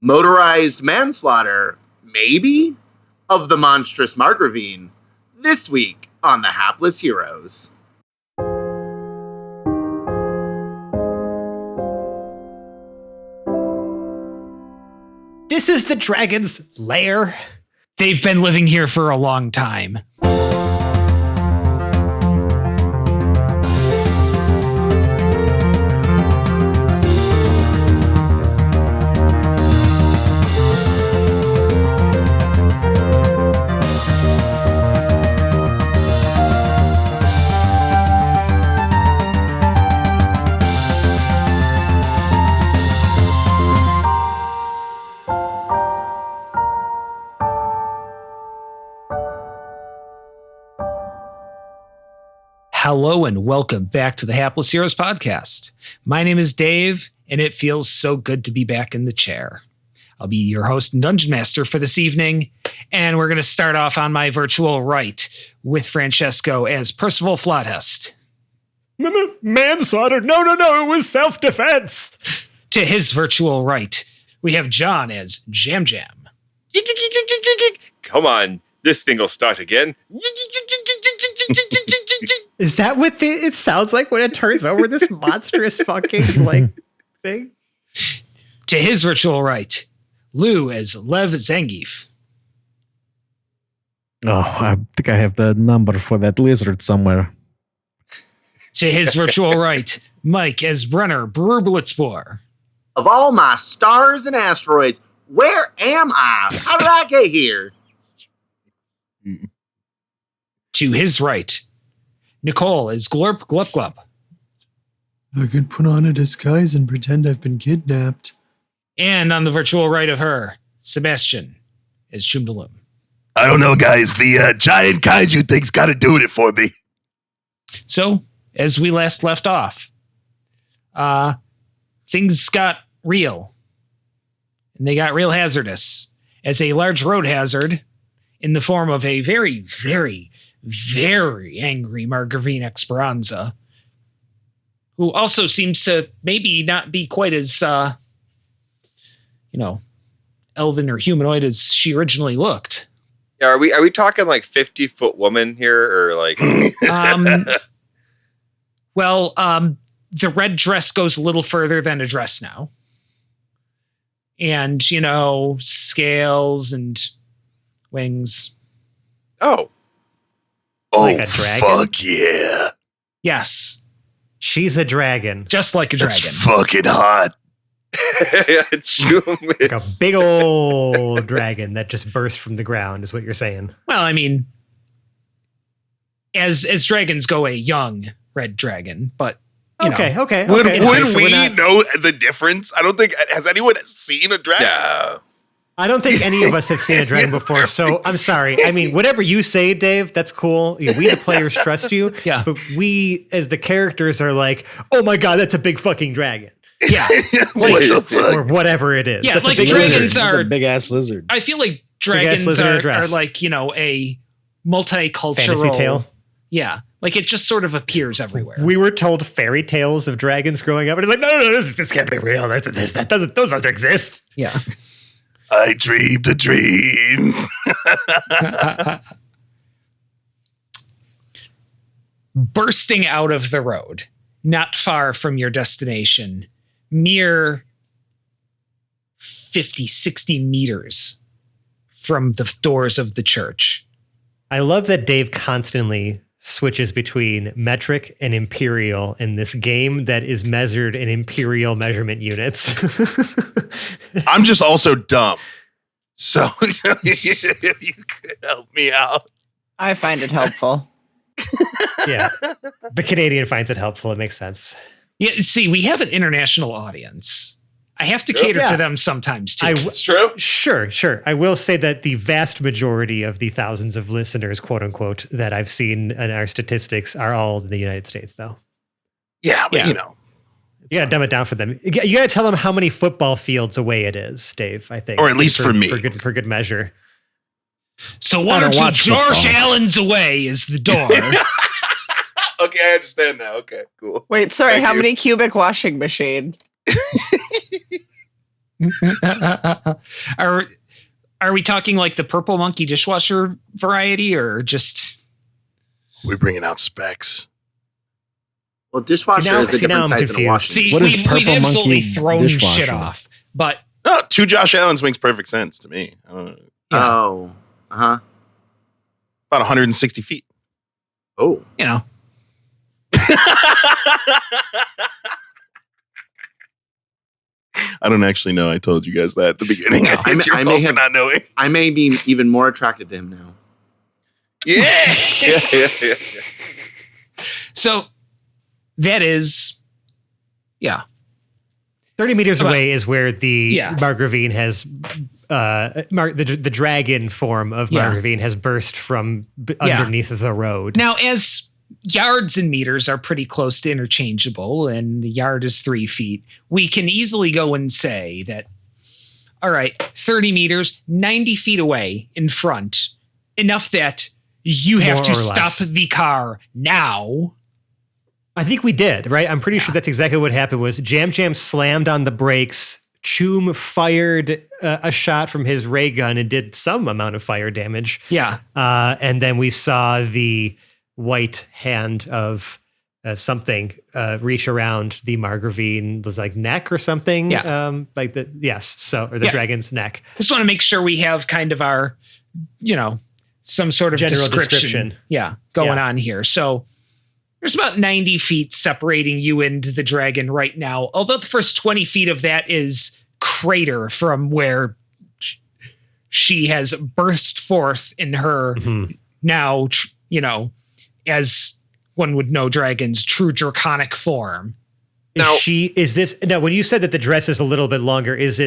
motorized manslaughter, maybe, of the monstrous Margravine, this week on The Hapless Heroes. This is the dragon's lair. They've been living here for a long time. Hello and welcome back to the Hapless Heroes podcast. My name is Dave, and it feels so good to be back in the chair. I'll be your host and dungeon master for this evening, and we're going to start off on my virtual right with Francesco as Percival Flothest. Manslaughter? No, it was self-defense. To his virtual right, we have John as Jam Jam. Come on, this thing will start again. Is that what it sounds like when it turns over this monstrous fucking thing? To his virtual right, Lou as Lev Zangief. Oh, I think I have the number for that lizard somewhere. To his virtual right, Mike as Brenner Brublitzbohr. Of all my stars and asteroids, where am I? How did I get here? To his right, Nicole is Glurp Glup Glup. I could put on a disguise and pretend I've been kidnapped. And on the virtual right of her, Sebastian is Chumdaloom. I don't know, guys. The giant kaiju thing's got to do it for me. So, as we last left off, things got real. And they got real hazardous. As a large road hazard in the form of a very, very, very angry Margravine Esperanza, who also seems to maybe not be quite as, elven or humanoid as she originally looked. Yeah, are we talking like 50-foot woman here, or like? The red dress goes a little further than a dress now, and scales and wings. Oh. Like a dragon? Fuck yeah. Yes. She's a dragon. Just like a dragon. That's fucking hot. Like a big old dragon that just burst from the ground is what you're saying. Well, I mean, as dragons go, a young red dragon, but Okay. Would So we we're not- know the difference? I don't think. Has anyone seen a dragon? Yeah. I don't think any of us have seen a dragon before, so I'm sorry. I mean, whatever you say, Dave, that's cool. We, the players, trust you. Yeah. But we, as the characters, are like, oh my God, that's a big fucking dragon. Yeah. What the fuck? Or whatever it is. Yeah, That's a like big dragons lizard. are- a big ass lizard. I feel like dragons lizard in a are dress. like, a multicultural Fantasy tale. Yeah. Like it just sort of appears everywhere. We were told fairy tales of dragons growing up, and it's like, no, this can't be real. Those don't exist. Yeah. I dreamed a dream. Bursting out of the road, not far from your destination, mere 50, 60 meters from the doors of the church. I love that Dave constantly switches between metric and imperial in this game that is measured in imperial measurement units. I'm just also dumb. So if you could help me out. I find it helpful. Yeah. The Canadian finds it helpful. It makes sense. Yeah, see, we have an international audience. I have to cater to them sometimes too. It's true. Sure. I will say that the vast majority of the thousands of listeners, quote unquote, that I've seen in our statistics are all in the United States, though. Yeah, but Yeah. You gotta dumb it down for them. You gotta tell them how many football fields away it is, Dave, I think. Or at least for me. For good measure. So one or two George Allen's away is the door. Okay, I understand now. Okay, cool. Wait, sorry, Thank how you. many cubic washing machine? Are we talking like the purple monkey dishwasher variety, or just? We're bringing out specs. Well, dishwasher is a see, now different I'm size than a confused. washing See, machine. What is we've purple absolutely monkey thrown shit dishwasher? off, but No, 2 Josh Allens makes perfect sense to me. I don't know. yeah. Oh, About 160 feet. oh. you know, I don't actually know. I told you guys that at the beginning. No, It's your I fault may for have- not knowing. I may be even more attracted to him now. Yeah. Yeah. so that is, yeah. 30 meters About- away is where the Yeah. Margravine has the dragon form of Yeah. Margravine has burst from Yeah. underneath the road. Now, as yards and meters are pretty close to interchangeable, and the yard is 3 feet, we can easily go and say that, all right, 30 meters, 90 feet away in front, enough that you have More to or stop less. the car now. I think we did, right? I'm pretty sure that's exactly what happened. Was Jam Jam slammed on the brakes. Choom fired a shot from his ray gun and did some amount of fire damage. Yeah. And then we saw the white hand of something reach around the Margravine's like neck or something. Yeah. Like the the Yeah. dragon's neck. Just want to make sure we have kind of our, some sort of General description. description. Yeah, going Yeah. on here. So there's about 90 feet separating you and the dragon right now. Although the first 20 feet of that is crater from where she has burst forth in her Mhm. now, as one would know dragon's true draconic form. Now- Is this when you said that the dress is a little bit longer, is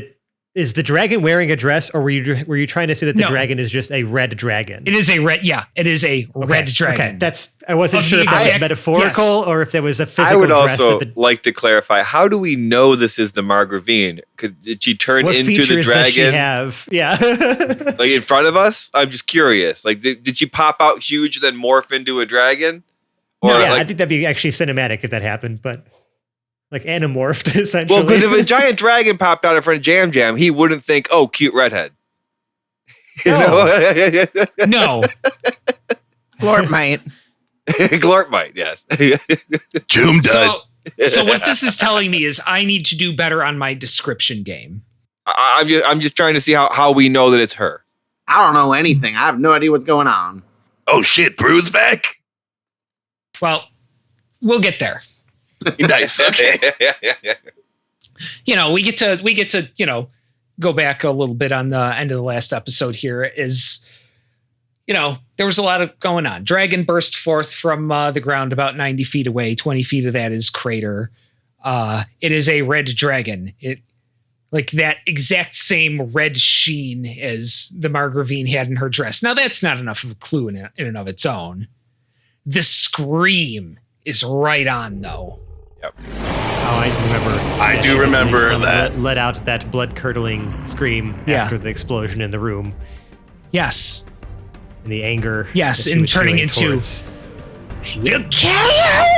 the dragon wearing a dress, or were you trying to say that the No. dragon is just a red dragon? It is a red, it is a red dragon. Okay, I wasn't Of sure the if that was exact- metaphorical yes. or if there was a I physical would dress. also that like to clarify, how do we know this is the Margravine? Did she turn what into the features does she dragon have? Yeah. like in front of us? I'm just curious. Like, did she pop out huge then morph into a dragon? Or yeah, I like, think that'd be actually cinematic if that happened, but like anamorphed essentially. well, because if a giant dragon popped out in front of Jam Jam, he wouldn't think, "Oh, cute redhead." You know? No, Lord might. Glorp might, yes. Joom does. so what this is telling me is I need to do better on my description game. I'm just trying to see how we know that it's her. I don't know anything. I have no idea what's going on. Oh shit, Brew's back. Well, we'll get there. Nice. Okay. We get to go back a little bit on the end of the last episode here. Is there was a lot of going on. Dragon burst forth from the ground about 90 feet away. 20 feet of that is crater. It is a red dragon. It like that exact same red sheen as the Margravine had in her dress. Now that's not enough of a clue in and of its own. The scream is right on though. Oh, I remember. I do remember that. Let out that blood-curdling scream Yeah. after the explosion in the room, Yes. and the anger. Yes, that she and was turning feeling into- towards- We'll kill you!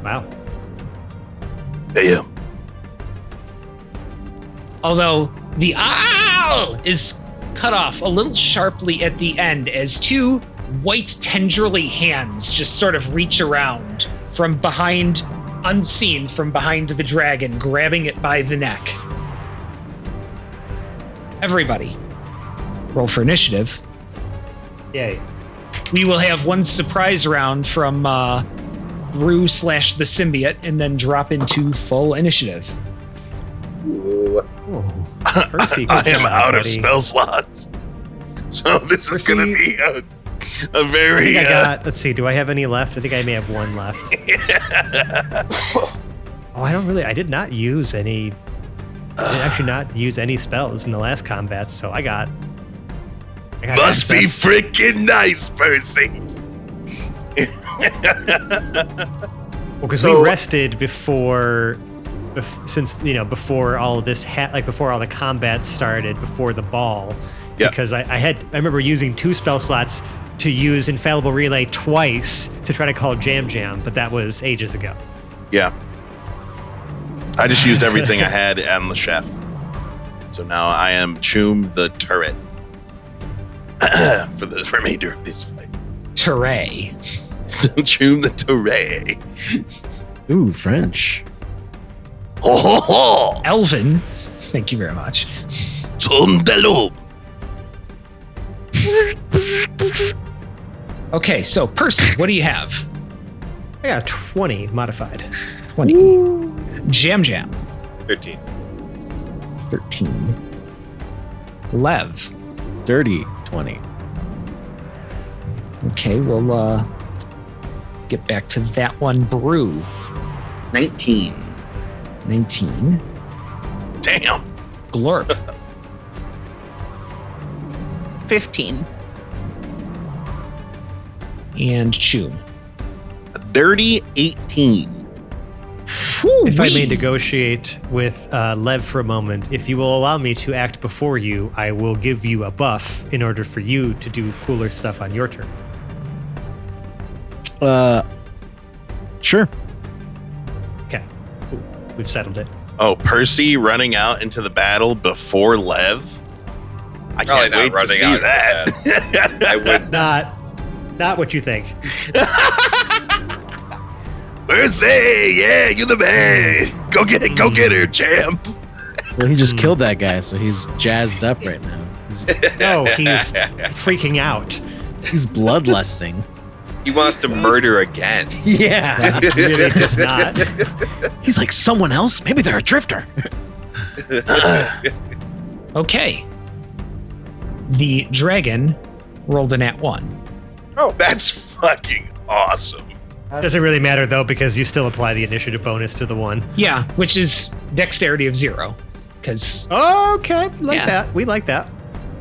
Wow. Damn. Although the owl is cut off a little sharply at the end as two white tendrily hands just sort of reach around from behind, unseen from behind the dragon, grabbing it by the neck. Everybody, roll for initiative. Yay. We will have one surprise round from Brew / the symbiote and then drop into full initiative. Percy, good I am job, out of buddy. spell slots. So this is Percy- going to be a I very... think I got. Let's see. Do I have any left? I think I may have one left. Oh, I did not use any. I did actually not use any spells in the last combat, so I got Must be access. freaking nice, Percy. Well, because So- we rested before all of this before all the combat started, before the ball. Yeah. Because I remember using 2 spell slots to use Infallible Relay twice to try to call Jam Jam, but that was ages ago. Yeah. I just used everything I had and the chef. So now I am Choom the turret for the remainder of this fight. Teray. Choom the turret. Ooh, French. Ho ho ho! Elvin. Thank you very much. Choom de l'eau. Okay, so Percy, what do you have? I got 20 modified. 20. Jam Jam. 13. 13. Lev. Dirty 20. Okay, we'll get back to that one. Brew. 19. 19. Damn. Glorp. 15. And Choom. A dirty 18. If I may Whoo-wee. negotiate with Lev for a moment, if you will allow me to act before you, I will give you a buff in order for you to do cooler stuff on your turn. Sure. Okay, cool. We've settled it. Oh, Percy running out into the battle before Lev? I Probably can't not wait to running see out that. I would. Not what you think. Percy, yeah, you're the man. Go get her, champ. Well, he just killed that guy, so he's jazzed up right now. No, he's freaking out. He's bloodlusting. He wants to murder again. Yeah. He really does not. He's like, someone else? Maybe they're a drifter. Okay. The dragon rolled a nat 1. Oh, that's fucking awesome. Doesn't really matter though, because you still apply the initiative bonus to the one. Yeah, which is dexterity of 0. Because, Okay, like Yeah. that. We like that.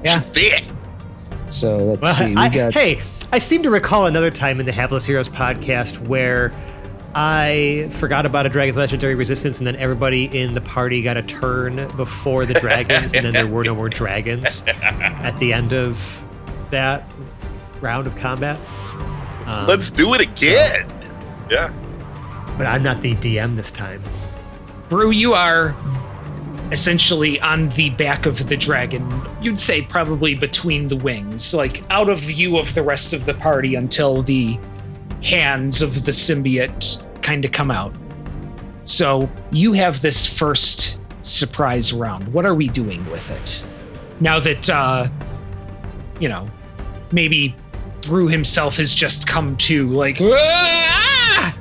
yeah. Fit. So let's Well, see. We got. hey, I seem to recall another time in the Hapless Heroes podcast where I forgot about a dragon's legendary resistance, and then everybody in the party got a turn before the dragons, and then there were no more dragons at the end of that round of combat. Let's do it again. Yeah. But I'm not the DM this time. Brew, you are essentially on the back of the dragon. You'd say probably between the wings, like out of view of the rest of the party until the hands of the symbiote kind of come out. So you have this first surprise round. What are we doing with it? Now that, maybe Brew himself has just come to, like, "Ah!"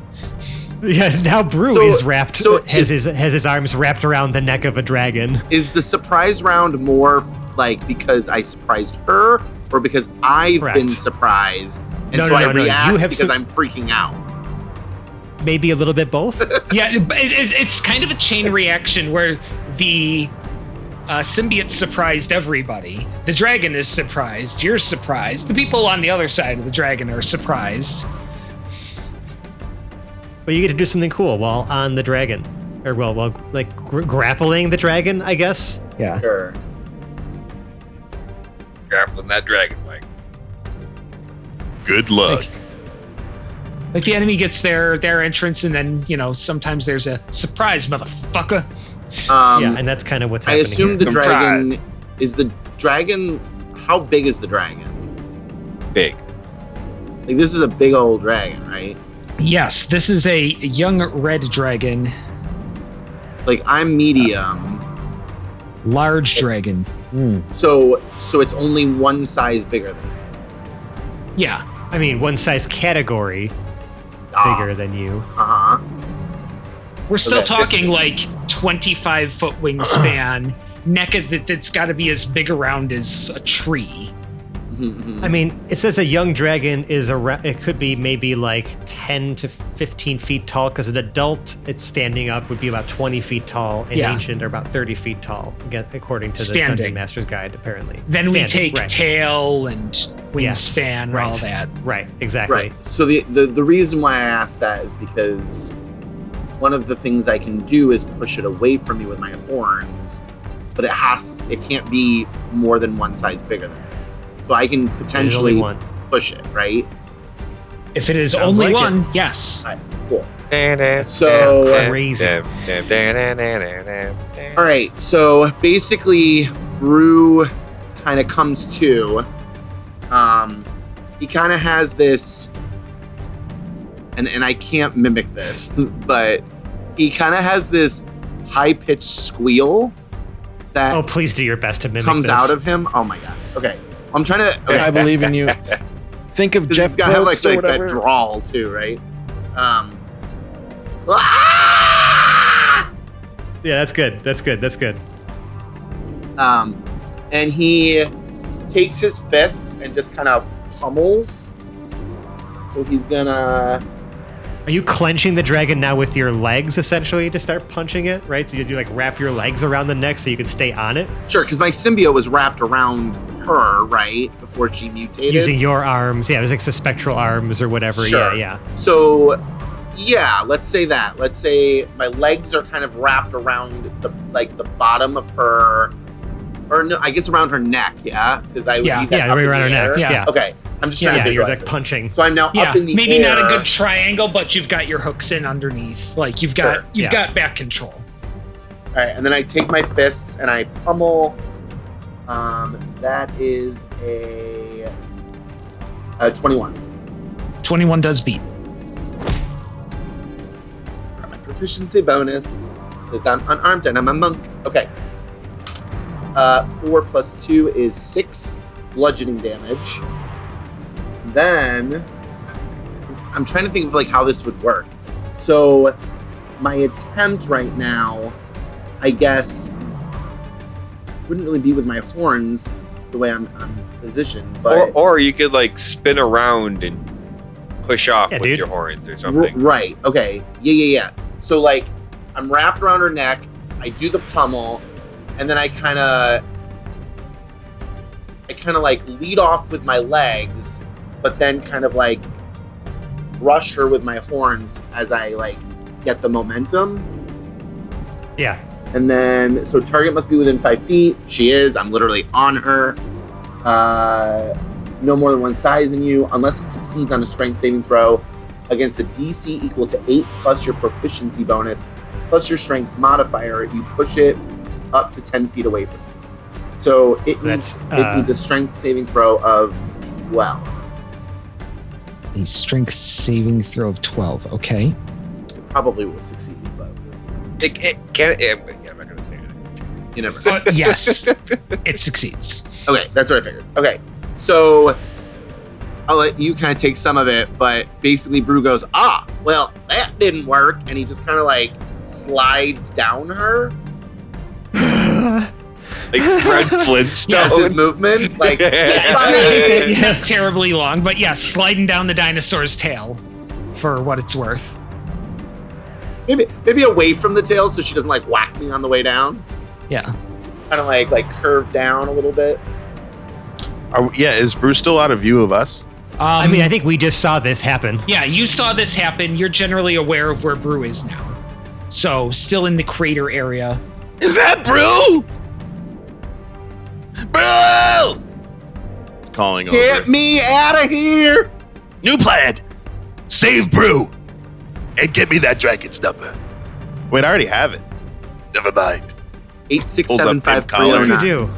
Yeah, now Brew So- is wrapped, so has his arms wrapped around the neck of a dragon. Is the surprise round more like because I surprised her, or because I've Correct. been surprised and No, so no, I no, no. react You have because su- I'm freaking out? Maybe a little bit both. Yeah, it's kind of a chain reaction where the symbiote surprised everybody. The dragon is surprised. You're surprised. The people on the other side of the dragon are surprised. But you get to do something cool while on the dragon. Or, grappling the dragon, I guess. Yeah. Sure. Grappling that dragon, Mike. Good luck. Like the enemy gets their entrance, and then sometimes there's a surprise, motherfucker. Yeah, and that's kind of what's I happening assume here. the dragon is the dragon. How big is the dragon? Big. Like, this is a big old dragon, right? Yes, this is a young red dragon, Like, I'm medium, large dragon. so it's only one size bigger than me. Yeah. I mean, one size category bigger than you. Uh huh. We're still Okay. talking like 25-foot wingspan, neck that's got to be as big around as a tree. I mean, it says a young dragon is it could be maybe like 10 to 15 feet tall, because an adult, it's standing up, would be about 20 feet tall, and Yeah. ancient are about 30 feet tall, according to the Standing. Dungeon Master's Guide, apparently. Then we take right. tail and wingspan Yes, and all right. that. Right, exactly. Right. So the reason why I asked that is because one of the things I can do is push it away from me with my horns, but it can't be more than one size bigger than me. So I can There's only potentially one. push it, right? If it is Sounds only like one, yes. Right. Cool. So Crazy. all right, so basically, Brew kind of comes to. He kind of has this, and I can't mimic this, but he kind of has this high-pitched squeal that Oh, please do your best to mimic comes this. out of him. Oh my god. Okay, I'm trying to. Okay. I believe in you. Think of Jeff He's got to have Probst or like whatever. that drawl too, right? Yeah, that's good. That's good. And he takes his fists and just kind of pummels. So he's gonna. Are you clenching the dragon now with your legs, essentially, to start punching it, right? So you do like wrap your legs around the neck so you can stay on it? Sure, because my symbiote was wrapped around her, right? Before she mutated. Using your arms. Yeah, it was like the spectral arms or whatever. Sure. Yeah. So, yeah, let's say that. Let's say my legs are kind of wrapped around the bottom of her, or no, I guess around her neck. Yeah, because I would Yeah. leave that Yeah, up right in around the her neck. air. Yeah. Okay, I'm just trying to Yeah, you're visualize like this. punching. So I'm now Yeah, up in the maybe air. not a good triangle, but you've got your hooks in underneath. Like you've got Sure. you've got back control. All right, and then I take my fists and I pummel. That is a 21. 21 does beat. My proficiency bonus because I'm unarmed and I'm a monk. Okay. 4 plus 2 is 6 bludgeoning damage. Then I'm trying to think of like how this would work. So my attempt right now, I guess, wouldn't really be with my horns the way I'm positioned, but Or you could like spin around and push off Yeah, with dude. your horns or something. right. Okay. Yeah. So like I'm wrapped around her neck. I do the pummel, and then I kind of like lead off with my legs, but then kind of like brush her with my horns as I like get the momentum. Yeah. And then, so target must be within 5 feet. She is. I'm literally on her. No more than one size in you, unless it succeeds on a strength saving throw against a DC equal to 8 plus your proficiency bonus plus your strength modifier. You push it up to 10 feet away from you. So it needs a strength saving throw of 12. A strength saving throw of 12. Okay. It probably will succeed, but I'm not gonna say anything. you never know. Yes, it succeeds. Okay, that's what I figured. Okay, so I'll let you kind of take some of it, but basically Brew goes, well, that didn't work, and he just kind of like slides down her. Like Fred Flintstone. That's his movement. Like, It's not terribly long, but yeah, sliding down the dinosaur's tail for what it's worth. maybe away from the tail so she doesn't like whack me on the way down. Yeah. Kind of like curve down a little bit. Is Bruce still out of view of us? I mean, I think we just saw this happen. Yeah, you saw this happen. You're generally aware of where Brew is now. So, still in the crater area. Is that Brew? Brew! It's calling over. Get me out of here! New plan. Save Brew. And get me that dragon's number. Wait, I already have it. Never mind. 8675309. What do you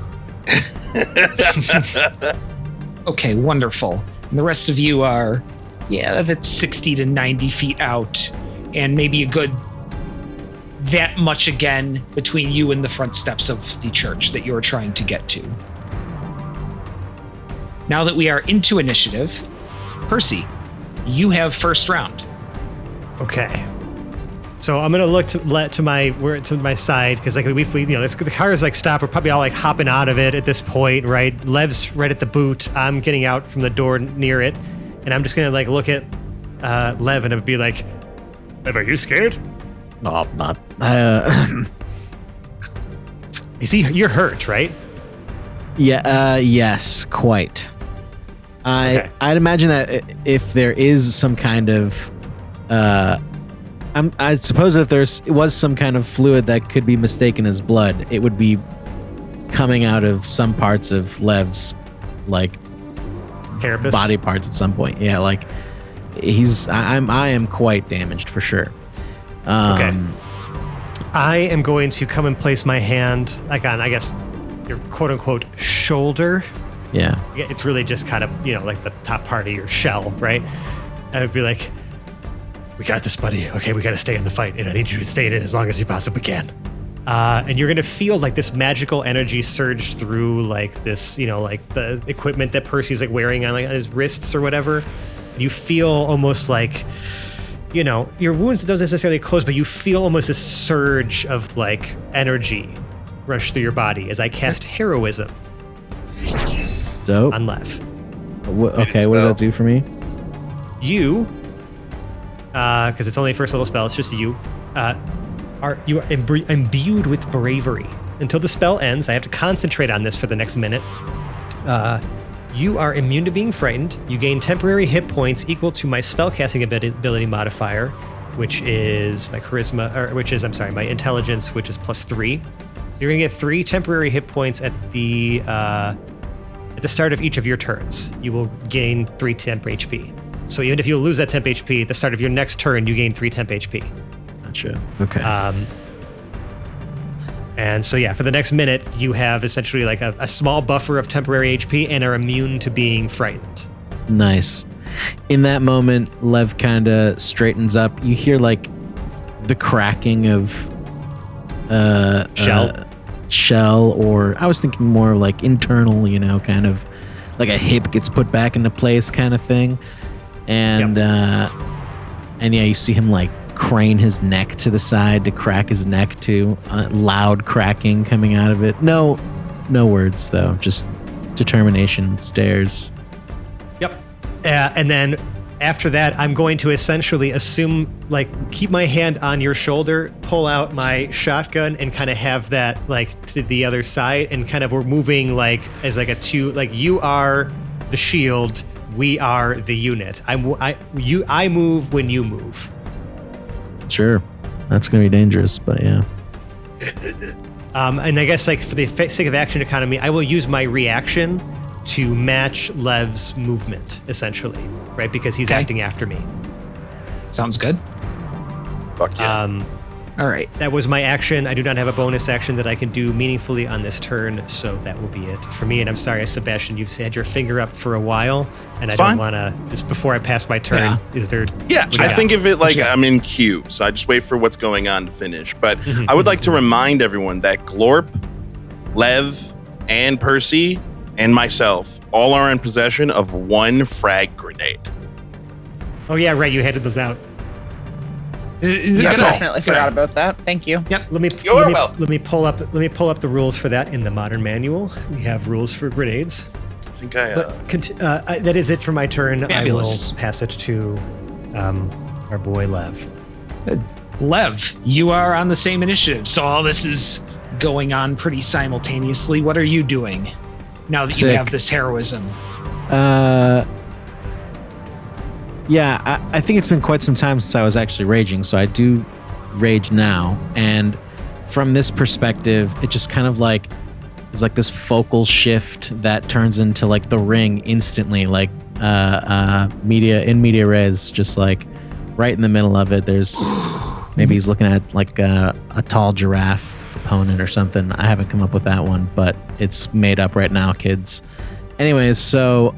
do? Okay, wonderful. And the rest of you are, that's 60 to 90 feet out. And maybe a good that much again between you and the front steps of the church that you're trying to get to. Now that we are into initiative, Percy, you have first round. Okay. So I'm gonna look to my side because like we the car is like stopped. We're probably all like hopping out of it at this point, right? Lev's right at the boot. I'm getting out from the door near it, and I'm just gonna like look at Lev and be like, "Lev, are you scared?" No, I'm not. You see, you're hurt, right? Yeah. Yes, quite. Okay. I'd imagine that if there is some kind of, I suppose if it was some kind of fluid that could be mistaken as blood, it would be coming out of some parts of Lev's like Carapace? body parts at some point. Yeah, like I am quite damaged for sure. Okay. I am going to come and place my hand like on, I guess, your quote unquote shoulder. Yeah. It's really just kind of, like the top part of your shell, right? And I'd be like, we got this, buddy. Okay, we got to stay in the fight, and I need you to stay in it as long as you possibly can. And you're going to feel like this magical energy surge through like this, like the equipment that Percy's like wearing on his wrists or whatever. And you feel almost like, your wounds don't necessarily close, but you feel almost this surge of like energy rush through your body as I cast Heroism Dope. on Lev. Okay, what does that do for me? You, because it's only a first level spell, it's just you are imbued with bravery. Until the spell ends, I have to concentrate on this for the next minute. You are immune to being frightened. You gain temporary hit points equal to my spellcasting ability modifier, which is my charisma, my intelligence, which is +3. So you're gonna get 3 temporary hit points at the start of each of your turns. You will gain 3 temp HP. So even if you lose that temp HP at the start of your next turn, you gain 3 temp HP. Gotcha. Okay. And so for the next minute, you have essentially like a small buffer of temporary HP and are immune to being frightened. Nice. In that moment, Lev kind of straightens up. You hear like the cracking of shell, or I was thinking more like internal, kind of like a hip gets put back into place kind of thing. And you see him like crane his neck to the side to crack his neck too. Loud cracking coming out of it. No words though, just determination, stares. Yep. And then after that, I'm going to essentially assume, like, keep my hand on your shoulder, pull out my shotgun, and kind of have that like to the other side, and kind of we're moving like as like a two, like you are the shield, we are the unit. I move when you move. Sure, that's gonna be dangerous, but yeah. And I guess like for the sake of action economy, I will use my reaction to match Lev's movement, essentially, right? Because he's acting after me. Sounds good. Fuck yeah. All right. That was my action. I do not have a bonus action that I can do meaningfully on this turn, so that will be it for me. And I'm sorry, Sebastian, you've had your finger up for a while, and I don't want to, just before I pass my turn, is there... Yeah, I think of it like I'm in queue, so I just wait for what's going on to finish. But I would like to remind everyone that Glorp, Lev, and Percy, and myself all are in possession of 1 frag grenade. Oh yeah, right, you handed those out. Yeah, definitely forgot about that. Thank you. Yep. Let me pull up the rules for that in the modern manual. We have rules for grenades. I think that is it for my turn. Fabulous. I will pass it to our boy Lev. Lev, you are on the same initiative, so all this is going on pretty simultaneously. What are you doing now that you have this heroism? Yeah, I think it's been quite some time since I was actually raging, so I do rage now. And from this perspective, it just kind of like is like this focal shift that turns into like the ring instantly, like media res, just like right in the middle of it. There's maybe he's looking at like a tall giraffe opponent or something. I haven't come up with that one, but it's made up right now, kids. Anyways, so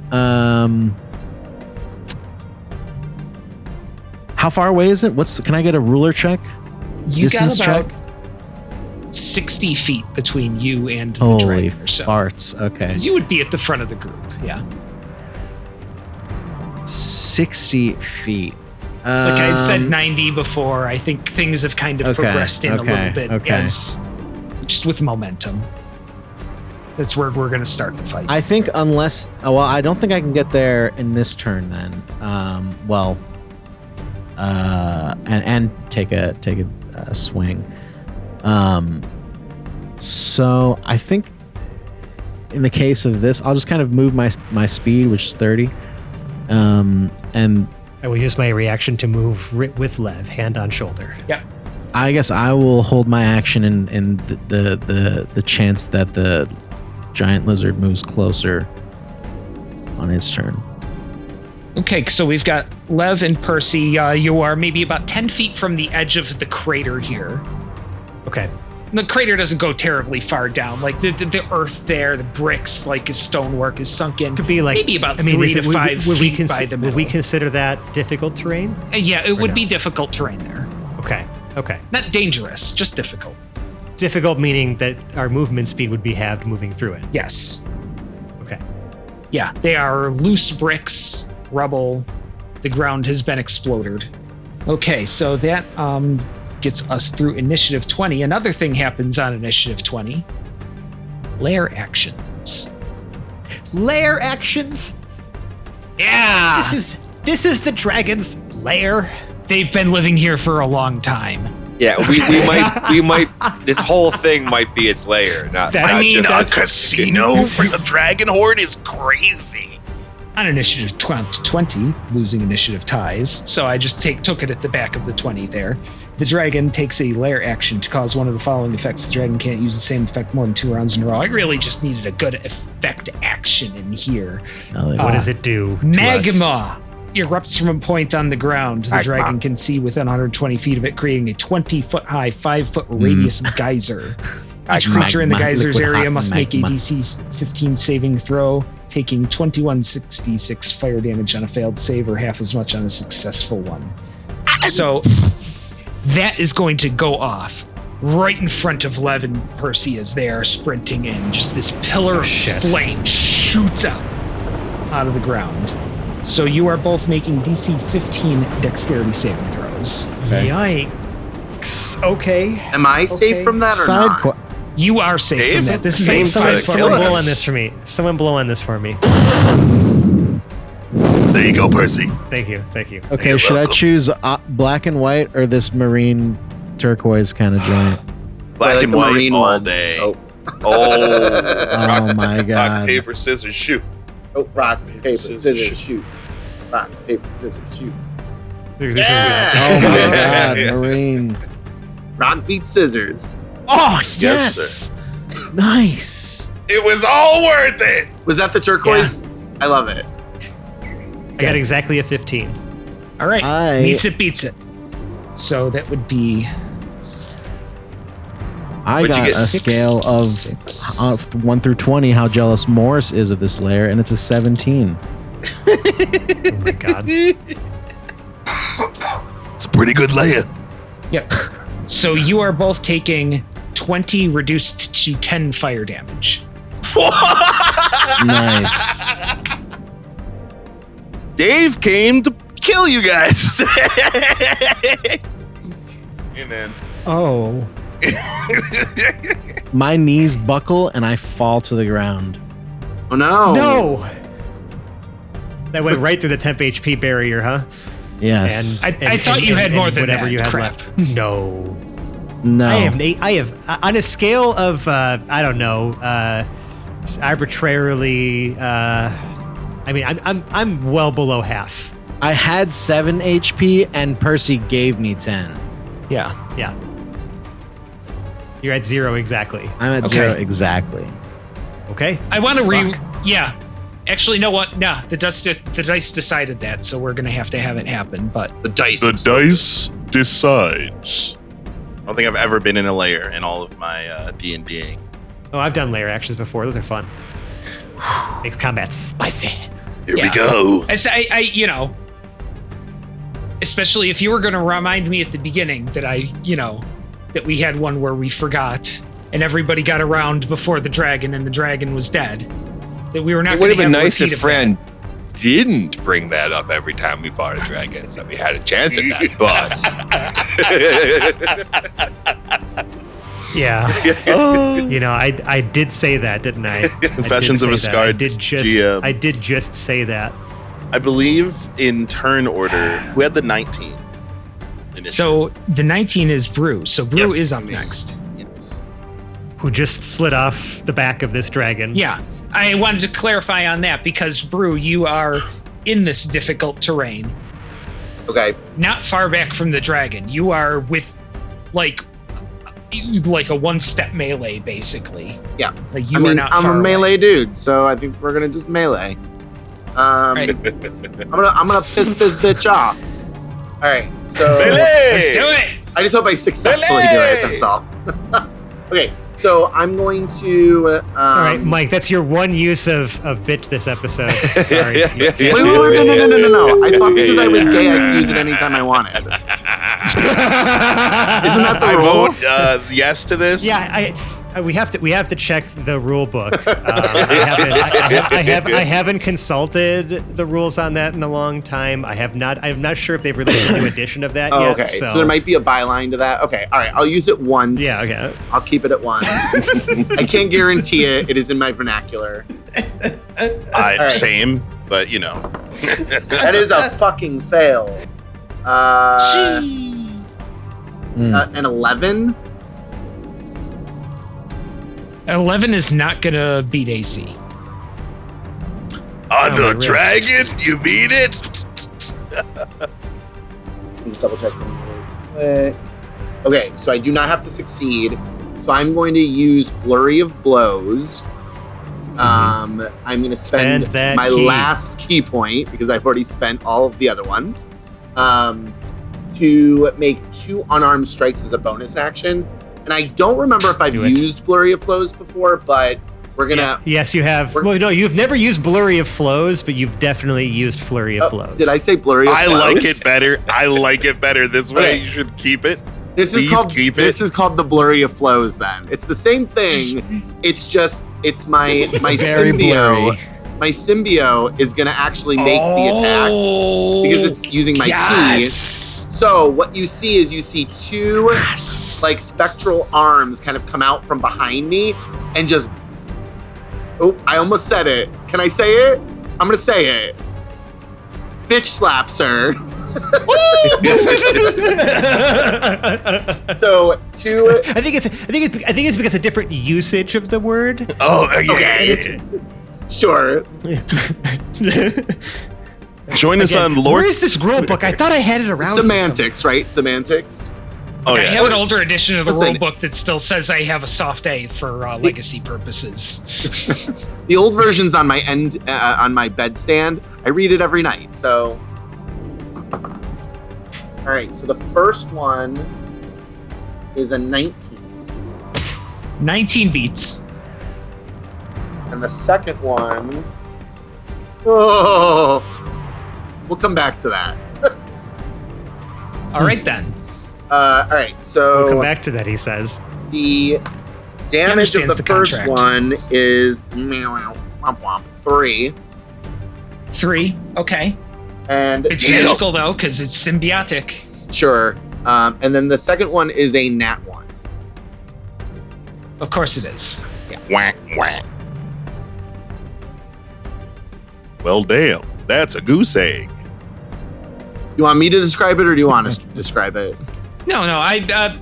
how far away is it? Can I get a ruler check? You Distance got about check? 60 feet between you and the Holy dragon or so. farts. Okay. Because you would be at the front of the group, yeah. 60 feet. Like I had said 90 before. I think things have kind of progressed in a little bit as just with momentum. That's where we're going to start the fight. I think unless... well, I don't think I can get there in this turn then. And take a swing. So I think in the case of this, I'll just kind of move my speed, which is 30. And I will use my reaction to move with Lev, hand on shoulder. Yep. I guess I will hold my action in the chance that the giant lizard moves closer on its turn. Okay, so we've got Lev and Percy. You are maybe about 10 feet from the edge of the crater here. Okay. The crater doesn't go terribly far down. Like the earth there, the bricks, like stonework is sunk in. Could be like maybe about 3 to 5 feet by the middle. Would we consider that difficult terrain? Yeah, it would be difficult terrain there. Okay. Not dangerous, just difficult. Difficult meaning that our movement speed would be halved moving through it. Yes. Okay. Yeah, they are loose bricks, rubble. The ground has been exploded. Okay, so that gets us through initiative 20. Another thing happens on initiative 20. Lair actions. Lair actions? Yeah! This is the dragon's lair. They've been living here for a long time. Yeah, we might. This whole thing might be its lair. Not. A casino for the dragon horde is crazy. On initiative 20, losing initiative ties. So I just took it at the back of the 20 there. The dragon takes a lair action to cause one of the following effects. The dragon can't use the same effect more than 2 rounds in a row. I really just needed a good effect action in here. What does it do? Magma erupts from a point on the ground. The dragon can see within 120 feet of it, creating a 20-foot high, 5-foot radius geyser. Each creature in the geyser's area must make a DC 15 saving throw, taking 2166 fire damage on a failed save or half as much on a successful one. So that is going to go off right in front of Lev and Percy as they are sprinting in. Just this pillar of flame shoots out of the ground. So you are both making DC 15 dexterity saving throws. Yikes. Okay. Am I safe from that or not? You are safe from that. This is someone blow on this for me. Someone blow on this for me. There you go, Percy. Thank you. Okay, should I choose black and white or this marine turquoise kind of giant? Black and white all day. Oh. Oh my god. Rock, paper, scissors, shoot. Oh, rock, paper, scissors, shoot. Rock, paper, scissors, shoot. Oh my god, marine. Rock beats scissors. Oh, Yes, nice. It was all worth it. Was that the turquoise? Yeah. I love it. I got exactly a 15. All right. Meets it, beats it. So that would be... I got a scale of 1 through 20 how jealous Morris is of this lair, and it's a 17. Oh my god. It's a pretty good layer. Yep. So you are both taking 20 reduced to 10 fire damage. Nice. Dave came to kill you guys. Hey, man. Oh. My knees buckle and I fall to the ground. Oh no. No. That went right through the temp HP barrier, huh? Yes. I thought you had more than whatever that. you had Crap. left. No. No. I have on a scale of I don't know, arbitrarily. I mean, I'm well below half. I had 7 HP and Percy gave me 10. Yeah. You're at 0 exactly. I'm at 0 exactly. Okay. I want to Yeah. Actually, know what? Nah, the dice decided that, so we're gonna have it happen. But The dice decides. I don't think I've ever been in a layer in all of my D&Ding. Oh, I've done layer actions before. Those are fun. Makes combat spicy. Here we go. I you know, especially if you were gonna remind me at the beginning that that we had one where we forgot and everybody got around before the dragon and the dragon was dead. That we were not. It would have been nice if Fran didn't bring that up every time we fought a dragon, so we had a chance at that. But yeah, I did say that, didn't I? Confessions of a Scarred GM. I did just say that. I believe in turn order, who had the 19? So the 19 is Brew. So Brew is up next. Yes. Who just slid off the back of this dragon? Yeah. I wanted to clarify on that because, Brew, you are in this difficult terrain. Okay. Not far back from the dragon. You are with, like a one-step melee, basically. Yeah. Like you are not I'm far a melee away. dude, so I think we're gonna just melee. Right. I'm gonna piss this bitch off. All right, so Let's do it. I just hope I successfully do it. That's all. Okay, so I'm going to. All right, Mike, that's your one use of bitch this episode. Sorry. Wait, no. I thought because I was gay, I could use it anytime I wanted. Isn't that the rule? I vote yes to this. Yeah, we have to check the rule book. I haven't consulted the rules on that in a long time. I'm not sure if they've released a new edition of that yet. Okay, so there might be a byline to that. Okay, all right, I'll use it once. Yeah, okay. I'll keep it at one. I can't guarantee it. It is in my vernacular. Right. Same, but you know. That is a fucking fail. An 11. 11 is not gonna beat AC. On the dragon, you beat it. Just double check something really quick. Okay, so I do not have to succeed. So I'm going to use Flurry of Blows. I'm going to spend my last key point because I've already spent all of the other ones to make 2 unarmed strikes as a bonus action. And I don't remember if I've used Blurry of Flows before, but we're going to... Yes, you have. Well, no, you've never used Blurry of Flows, but you've definitely used Flurry of Blows. Did I say Blurry of Flows? I like it better. I like it better. This way you should keep it. This is called the Blurry of Flows then. It's the same thing. It's just, it's my symbio. My symbio is going to actually make the attacks because it's using my key. So what you see is 2 like spectral arms kind of come out from behind me and just, I almost said it. Can I say it? I'm going to say it. Bitch slaps her. So 2. I think it's because of different usage of the word. Oh, yeah. Okay, sure. Join us on Lord. Where is this rule book? I thought I had it around. Semantics, right? Semantics. Oh, I yeah. have an older edition of the rule book that still says I have a soft A for legacy purposes. The old version's on my on my bedstand. I read it every night. So, all right. So the first one is a 19. 19 beats. And the second one, we'll come back to that. All right then. All right. So we'll come back to that. He says the damage of the first one is 3. 3. Okay. And it's magical though because it's symbiotic. Sure. And then the second one is a nat 1. Of course it is. Yeah. Whack, whack. Well, damn. That's a goose egg. You want me to describe it, or do you want us to describe it? No.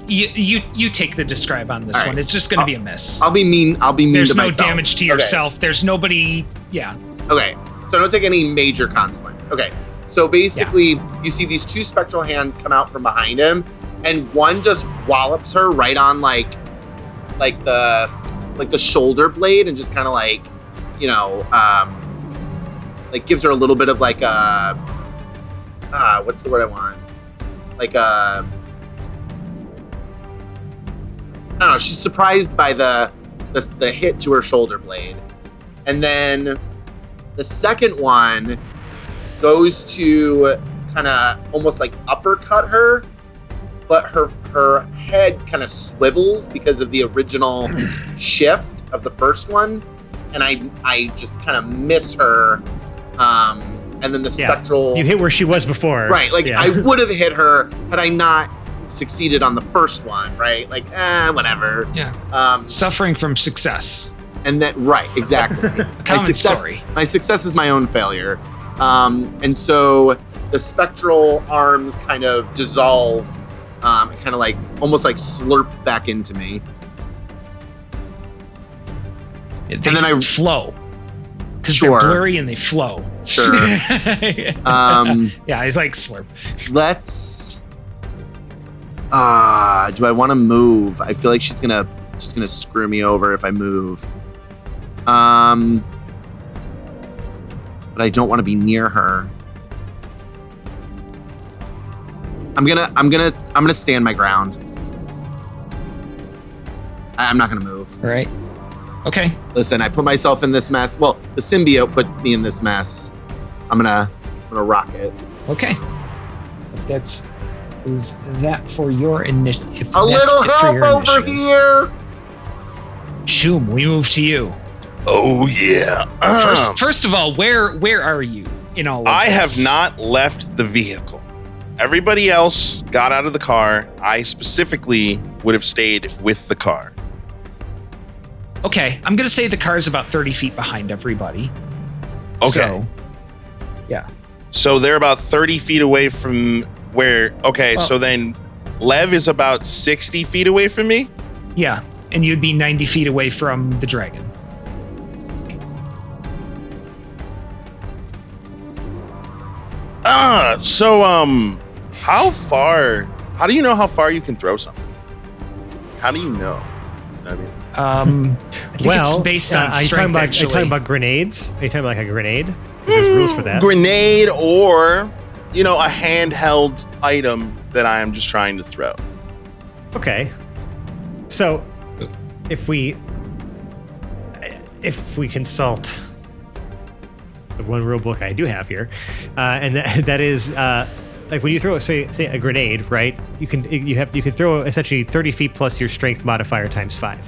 You take the describe on this one. It's just going to be a miss. I'll be mean. There's to myself. There's no damage to yourself. There's nobody. Yeah. Okay. So I don't take any major consequence. Okay. So basically, you see these 2 spectral hands come out from behind him, and one just wallops her right on like the shoulder blade, and just kind of like, like gives her a little bit of like a what's the word I want? Like I don't know. She's surprised by the hit to her shoulder blade, and then the second one goes to kind of almost like uppercut her, but her head kind of swivels because of the original shift of the first one, and I just kind of miss her. And then the spectral... You hit where she was before. Right, I would have hit her had I not succeeded on the first one, right? Like, whatever. Yeah. Suffering from success. And that, right, exactly. Common story. My success is my own failure. And so the spectral arms kind of dissolve, and kind of like, almost like slurp back into me. And then I flow. Because they're blurry and they flow. Sure. Yeah, he's like slurp. Let's. Do I want to move? I feel like she's gonna screw me over if I move. but I don't want to be near her. I'm gonna stand my ground. I'm not gonna move. All right. Okay. Listen, I put myself in this mess. Well, the symbiote put me in this mess. I'm gonna rock it. Okay. If is that for your initiative? A little help over here. Shoom, we move to you. Oh yeah. First of all, where are you in all of I this? have not left the vehicle. Everybody else got out of the car. I specifically would have stayed with the car. Okay, I'm gonna say the car's about 30 feet behind everybody. Okay. So, yeah. So they're about 30 feet away from where. Okay, so then Lev is about 60 feet away from me. Yeah, and you'd be 90 feet away from the dragon. How do you know how far you can throw something? How do you know? I mean, I think it's based on strength, are you actually. talking about grenades? Are you talking about like a grenade? 'Cause there's rules for that. grenade or, a handheld item that I am just trying to throw. Okay. So, if we consult the one rule book I do have here, and that is like when you throw say a grenade, right? You can throw essentially 30 feet plus your strength modifier times 5.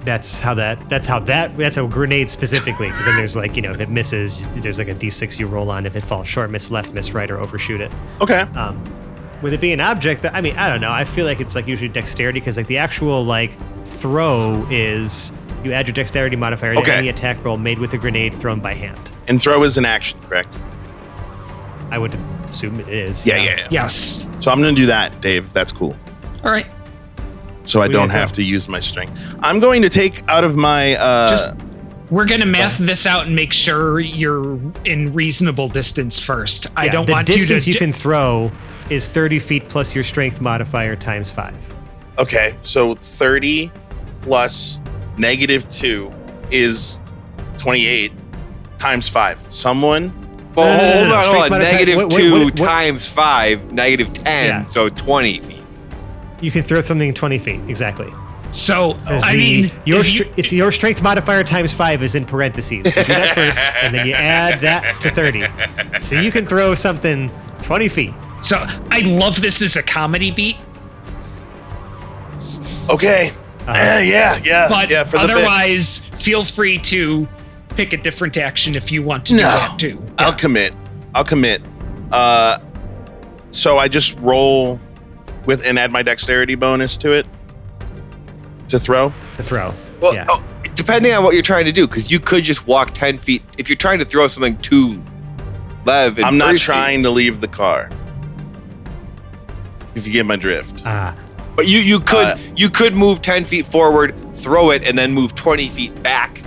That's a grenade specifically, because then there's like, if it misses, there's like a d6 you roll on. If it falls short, miss left, miss right, or overshoot it. Okay. With it being an object, I don't know. I feel like it's like usually dexterity, because like the actual like throw is you add your dexterity modifier to any attack roll made with a grenade thrown by hand. And throw is an action, correct? I would assume it is. Yeah. Yes. So I'm going to do that, Dave. That's cool. All right. So I don't have to use my strength. I'm going to take out of my... We're going to math this out and make sure you're in reasonable distance first. I don't want you to... The distance you can throw is 30 feet plus your strength modifier times 5. Okay, so 30 plus -2 is 28 times 5. Someone... Well, hold on. -2 what- times 5, -10, Yeah. so 20 feet. You can throw something 20 feet, exactly. So, your strength modifier times 5 is in parentheses. You do that first, and then you add that to 30. So you can throw something 20 feet. So I love this as a comedy beat. Okay. Yeah. But yeah, for the bit. otherwise, feel free to pick a different action if you want to do that too. I'll commit. So I just roll with and add my dexterity bonus to it to throw. To throw. Well, yeah. Depending on what you're trying to do, because you could just walk 10 feet. If you're trying to throw something to Lev and I'm not Percy, trying to leave the car. If you get my drift. But you could move 10 feet forward, throw it, and then move 20 feet back.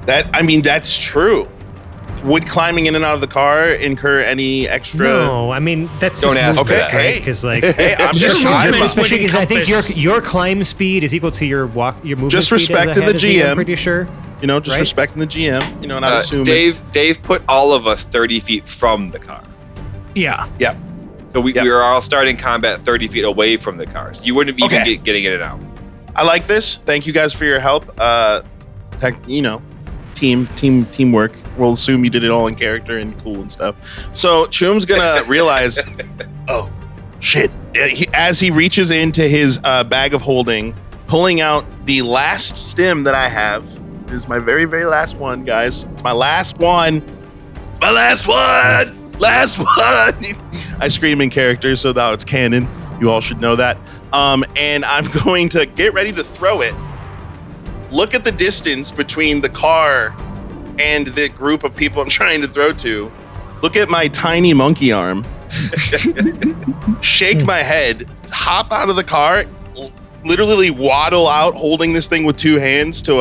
That's true. Would climbing in and out of the car incur any extra? No, I mean that's Don't just ask movement, for that. right? Because like, Hey, I'm Just just movement is especially because I think encompass- your climb speed is equal to your movement. Just speed as a respecting head the as well, GM. I'm pretty sure. just right? respecting the GM. Not assuming. Dave put all of us 30 feet from the car. Yeah. Yep. So we were all starting combat 30 feet away from the cars. You wouldn't be even getting in and out. I like this. Thank you guys for your help. Teamwork. We'll assume you did it all in character and cool and stuff. So Choom's gonna realize, oh shit! As he reaches into his bag of holding, pulling out the last stim that I have. This is my very, very last one, guys. It's my last one. My last one. Last one. I scream in character, so now it's canon. You all should know that. And I'm going to get ready to throw it. Look at the distance between the car and the group of people I'm trying to throw to. Look at my tiny monkey arm. Shake my head, hop out of the car, literally waddle out holding this thing with 2 hands to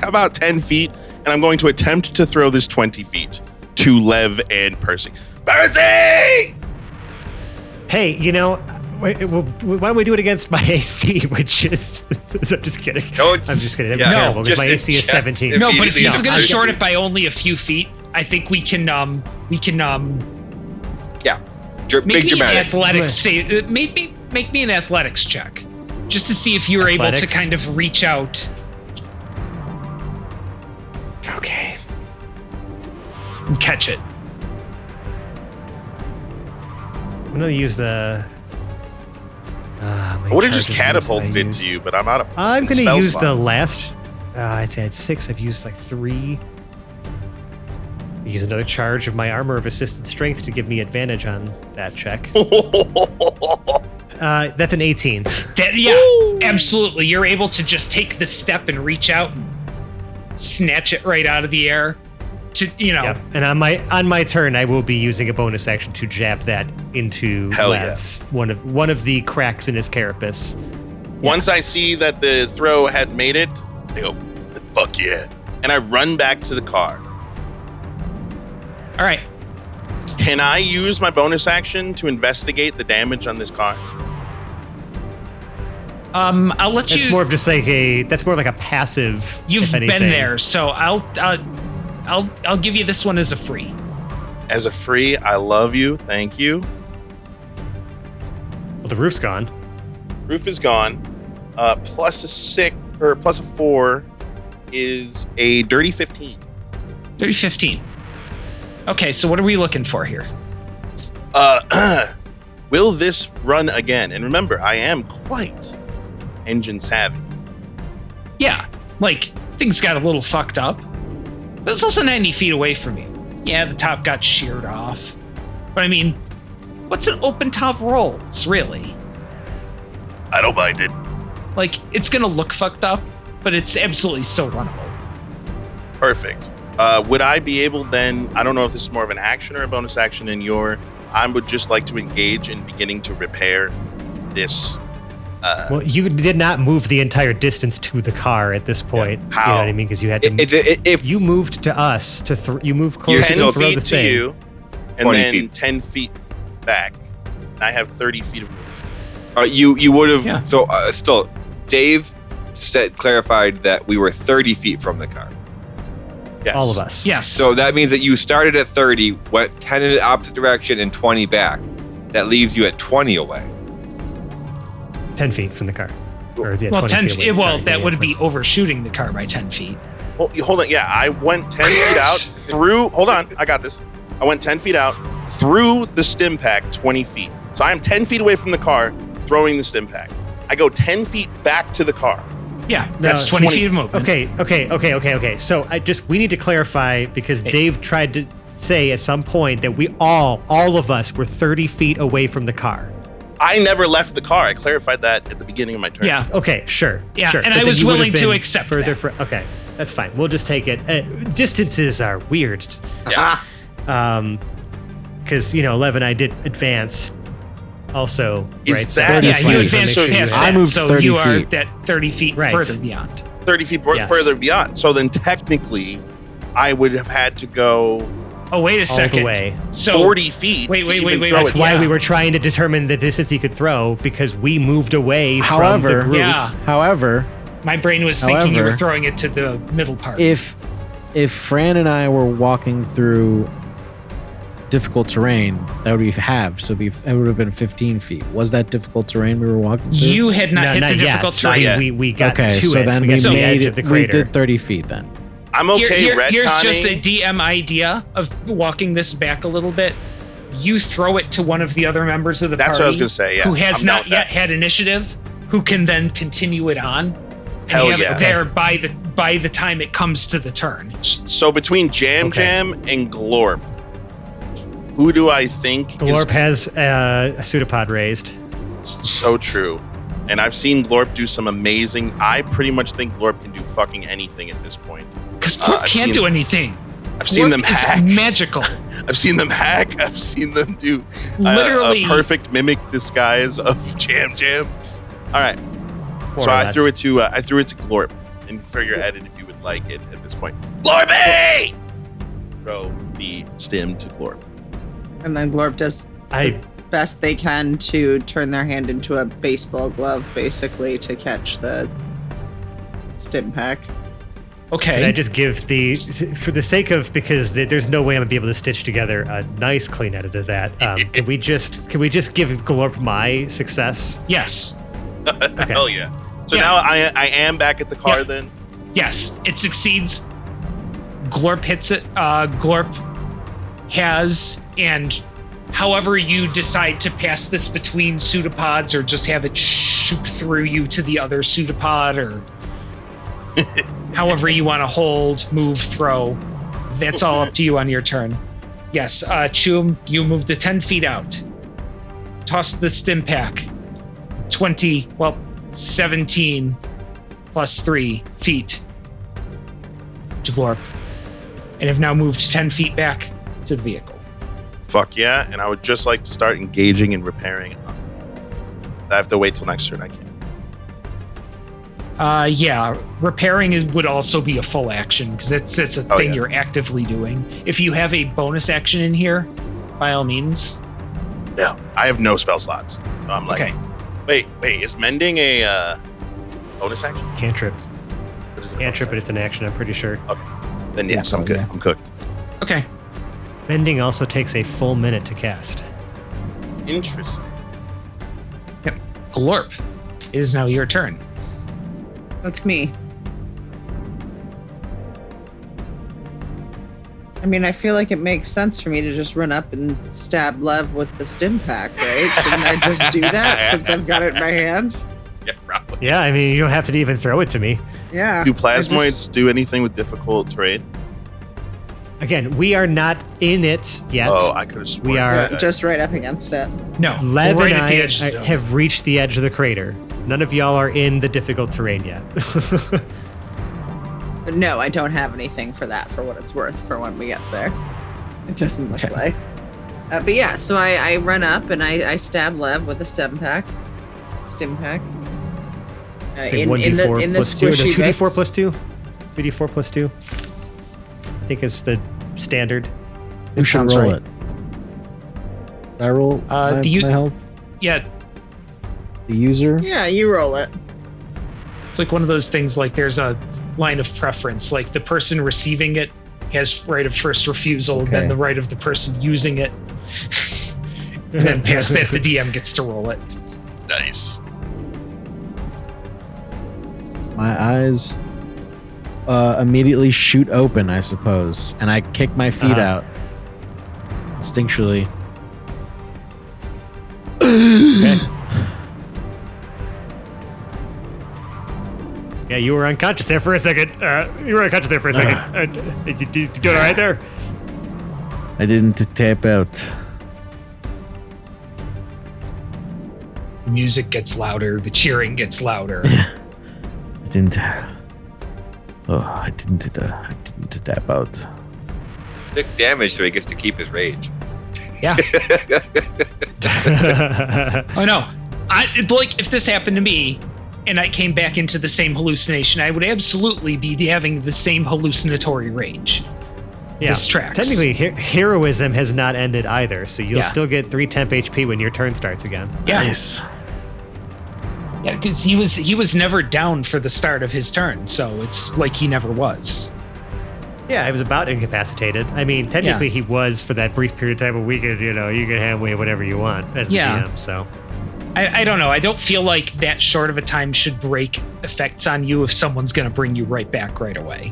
about 10 feet, and I'm going to attempt to throw this 20 feet to Lev and Percy. Percy! Hey, why don't we do it against my AC, which is... I'm just kidding. I'm just kidding. That's terrible, because my AC is 17. No, but if this is going to short it by only a few feet, I think we can big make me an dramatic. athletics make me an athletics check, just to see if you were able to kind of reach out. Okay. And catch it. I'm going to use the... I would have just catapulted it to you, but I'm out of. I'm going to use slots. the last... I'd say I had 6. I've used like 3. Use another charge of my armor of assisted strength to give me advantage on that check. That's an 18. Absolutely. You're able to just take the step and reach out and snatch it right out of the air. Yep. And on my turn, I will be using a bonus action to jab that into Lev, one of the cracks in his carapace. Once I see that the throw had made it, I go, fuck yeah. And I run back to the car. All right. Can I use my bonus action to investigate the damage on this car? I'll let you. That's more of just like that's more like a passive. You've been there, so I'll give you this one as a free. As a free, I love you. Thank you. Well, the roof's gone. Roof is gone. Plus a 6 or plus a 4 is a dirty 15. Dirty 15. Okay, so what are we looking for here? Will this run again? And remember, I am quite engine savvy. Yeah, like things got a little fucked up, but it's also 90 feet away from you. Yeah, the top got sheared off, but I mean, what's an open top rolls really? I don't mind it. Like, it's gonna look fucked up, but it's absolutely still runnable. Perfect. Would I be able then, I don't know if this is more of an action or a bonus action in your, I would just like to engage in beginning to repair this. Well, you did not move the entire distance to the car at this point. How? You know what I mean? Because you had to. If you moved to us to you moved closer to throw the thing. You, and 20 then feet. 10 feet back. I have 30 feet of movement. You would have. Yeah. So still, Dave clarified that we were 30 feet from the car. Yes. All of us. Yes. So that means that you started at 30, went 10 in the opposite direction, and 20 back. That leaves you at 20 away. 10 feet from the car. Or, yeah, well, 20 feet away. Sorry, that yeah, would 20. be overshooting the car by 10 feet. Well, hold on. Yeah, I went 10 feet out through. Hold on. I got this. I went 10 feet out through the stim pack 20 feet. So I am 10 feet away from the car throwing the stim pack. I go 10 feet back to the car. Yeah, that's 20 feet of movement. Okay. So we need to clarify because Dave tried to say at some point that we all of us were 30 feet away from the car. I never left the car. I clarified that at the beginning of my turn. Yeah. Okay, sure. Yeah, sure. and But I then was you would willing have to been accept further that. okay, that's fine. We'll just take it. Distances are weird. Yeah. Because, Lev and I did advance also, Is right? that- Yeah, That's you fine. advanced So past I that, moved so 30 you are feet. that 30 feet Right. further beyond. 30 feet Yes. further beyond. So then technically, I would have had to go Oh, wait a all second. the way. So 40 feet. Wait, to wait, even wait, wait, throw that's it. That's why Yeah. we were trying to determine the distance he could throw because we moved away from However- the group. Yeah, However, my brain was thinking you were However- throwing it to the middle part. if Fran and I were walking through difficult terrain, that would be halved. So it would have been 15 feet. Was that difficult terrain we were walking through? You had not hit the yet. difficult Not terrain. yet. We got okay, to so it. then we we got to the made edge of the we crater. did 30 feet then. I'm okay Here's just a retconning. DM idea of walking this back a little bit. You throw it to one of the other members of the That's party what I was gonna say, yeah. who has I'm down not with yet that. had initiative, who can then continue it on and Hell have yeah. it there by the time it comes to the turn. So between Jam Okay. Jam and Glorp, who do I think Glorp has a pseudopod raised. is so true? And I've seen Glorp do some amazing. I pretty much think Glorp can do fucking anything at this point. Because Glorp I've can't seen- do anything. I've seen them Glorp is hack. magical. I've seen them hack. I've seen them do Literally. a perfect mimic disguise of Jam Jam. All right. More So or I less. threw it to Glorp, and for your edit if you would like it at this point. Glorpy! Throw the stim to Glorp. And then Glorp does I best they can to turn their hand into a baseball glove, basically, to catch the stim pack. Okay. And I just give for the sake of, because there's no way I'm gonna be able to stitch together a nice clean edit of that. Can we just give Glorp my success? Yes. Okay. Hell yeah. So now I am back at the car then? Yes, it succeeds. Glorp hits it. Glorp has, and however you decide to pass this between pseudopods or just have it shoot through you to the other pseudopod, or however you want to hold, move, throw, that's all up to you on your turn. Yes, Chum, you move the 10 feet out. Toss the stim pack. 17 plus 3 feet to Glorp, and have now moved 10 feet back to the vehicle. Fuck yeah, and I would just like to start engaging and repairing. I have to wait till next turn, I can't. Repairing would also be a full action, because it's a thing you're actively doing. If you have a bonus action in here, by all means. Yeah, I have no spell slots. So I'm like, okay. Wait, is mending a bonus action? Cantrip. What is it? Cantrip, but it's an action, I'm pretty sure. Okay. Then yes, I'm good. Yeah. I'm cooked. Okay. Mending also takes a full minute to cast. Interesting. Yep. Glorp, it is now your turn. That's me. I mean, I feel like it makes sense for me to just run up and stab Lev with the stim pack, right? Shouldn't I just do that since I've got it in my hand? Yeah, probably. Yeah, I mean, you don't have to even throw it to me. Yeah. Do plasmoids do anything with difficult terrain? Again, we are not in it yet. Oh, I could have sworn. We are Just right up against it. No. Lev right and at the I edge zone. have reached the edge of the crater. None of y'all are in the difficult terrain yet. No, I don't have anything for that, for what it's worth, for when we get there. It doesn't look like. But yeah, so I run up and I stab Lev with a stim pack. Stim pack. It's a 1d4 plus 2, or no, 2d4 bits. plus 2? 2d4 plus 2? I think it's the standard. Who should sounds roll right. it? Should I roll my health? Yeah, The user? Yeah, you roll it. it's like one of those things, like there's a line of preference, like the person receiving it has right of first refusal, Okay. then the right of the person using it. And then past that, the DM gets to roll it. Nice. My eyes immediately shoot open, I suppose, and I kick my feet out instinctually. Okay. Yeah, you were unconscious there for a second. You doing all right there? I didn't tap out. The music gets louder, the cheering gets louder. I didn't. I didn't tap out. Took damage, so he gets to keep his rage. Yeah. Oh no. Like, if this happened to me and I came back into the same hallucination, I would absolutely be having the same hallucinatory rage. Yeah. This tracks. Technically, heroism has not ended either, so you'll Yeah. still get 3 temp HP when your turn starts again. Yeah. Nice. Yeah, because he was never down for the start of his turn, so it's like he never was. Yeah, I was about incapacitated. I mean, technically he was for that brief period of time, a weekend, you can have way whatever you want as the Yeah. DM, so. I don't know. I don't feel like that short of a time should break effects on you if someone's going to bring you right back right away.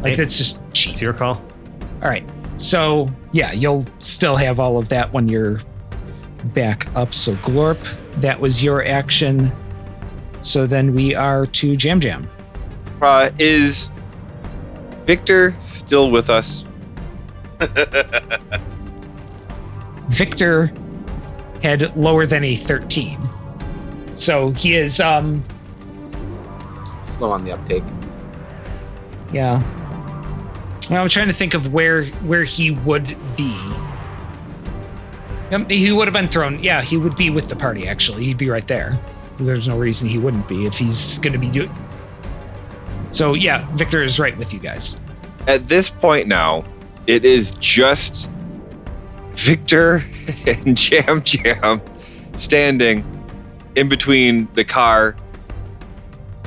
Like, that's just cheap. It's your call. All right. So, yeah, you'll still have all of that when you're back up. So, Glorp, that was your action. So then we are to Jam Jam. Is Victor still with us? Victor had lower than a 13. So he is, Slow on the uptake. yeah. Well, I'm trying to think of where he would be. He would have been thrown. Yeah, he would be with the party, actually. He'd be right there. There's no reason he wouldn't be if he's going to be doing. So, yeah, Victor is right with you guys. At this point now, it is just Victor and Jam Jam standing in between the car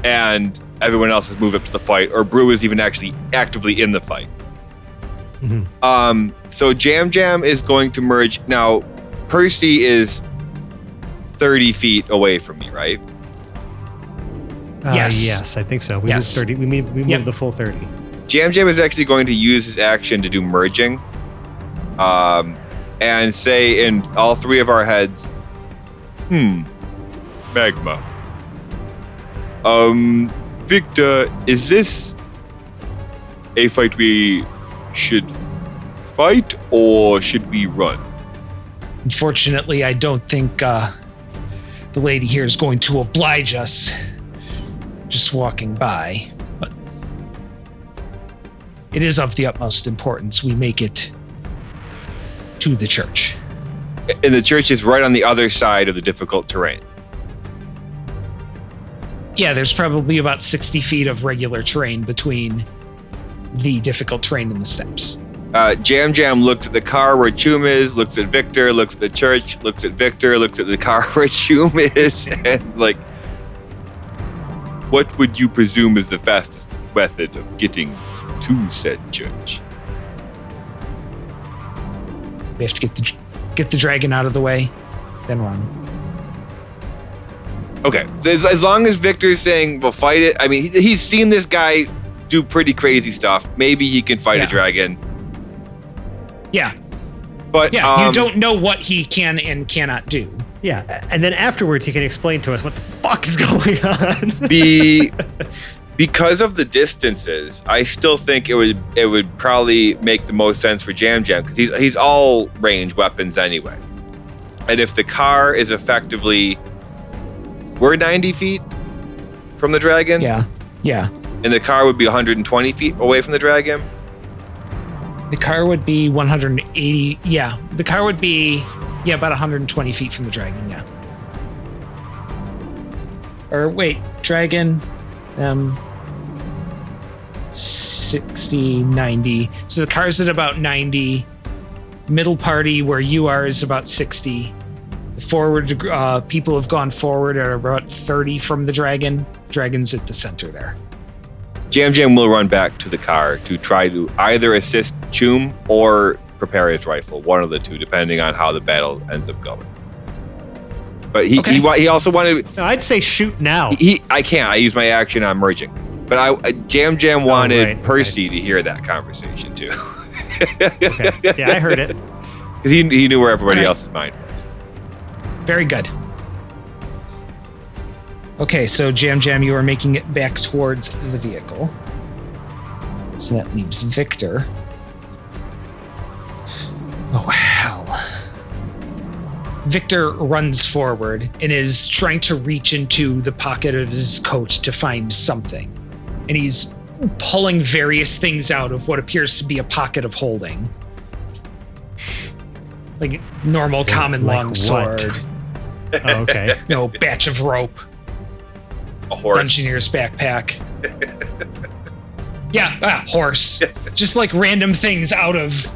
and everyone else has moved up to the fight, or Brew is even actually actively in the fight. So Jam Jam is going to merge. Now, Percy is 30 feet away from me, right? Yes, I think so. We moved 30. We moved the full 30. Jam Jam is actually going to use his action to do merging, and say in all three of our heads, magma. Victor, is this a fight we should fight or should we run? Unfortunately, I don't think the lady here is going to oblige us just walking by, but it is of the utmost importance we make it to the church. And the church is right on the other side of the difficult terrain. Yeah, there's probably about 60 feet of regular terrain between the difficult terrain and the steps. Jam Jam looks at the car where Choom is, looks at Victor, looks at the church, looks at Victor, looks at the car where Choom is, and like, what would you presume is the fastest method of getting to said church? We have to get the dragon out of the way, then run. Okay, so as long as Victor's saying we'll fight it, I mean, he's seen this guy do pretty crazy stuff. Maybe he can fight a dragon. Yeah. But you don't know what he can and cannot do. Yeah, and then afterwards he can explain to us what the fuck is going on. Because of the distances, I still think it would probably make the most sense for Jam Jam, because he's all range weapons anyway. And if the car is effectively, we're 90 feet from the dragon? Yeah. And the car would be 120 feet away from the dragon? The car would be 180. Yeah, the car would be about 120 feet from the dragon. Yeah. Or wait, dragon, 60, 90. So the car's at about 90. Middle party where you are is about 60. The forward people have gone forward at about 30 from the dragon. Dragon's at the center there. Jam Jam will run back to the car to try to either assist Choom or prepare his rifle, one of the two, depending on how the battle ends up going. But he also wanted. No, I'd say shoot now. I can't. I use my action on merging. But Jam Jam wanted Percy to hear that conversation too. Okay. Yeah, I heard it. Because he knew where everybody else's mind was. Very good. Okay, so Jam Jam, you are making it back towards the vehicle. So that leaves Victor. Oh, hell. Victor runs forward and is trying to reach into the pocket of his coat to find something. And he's pulling various things out of what appears to be a pocket of holding. Like normal common Like long what? sword. Oh, okay. Batch of rope. A horse. Dungeoneer's backpack. Horse. Just like random things out of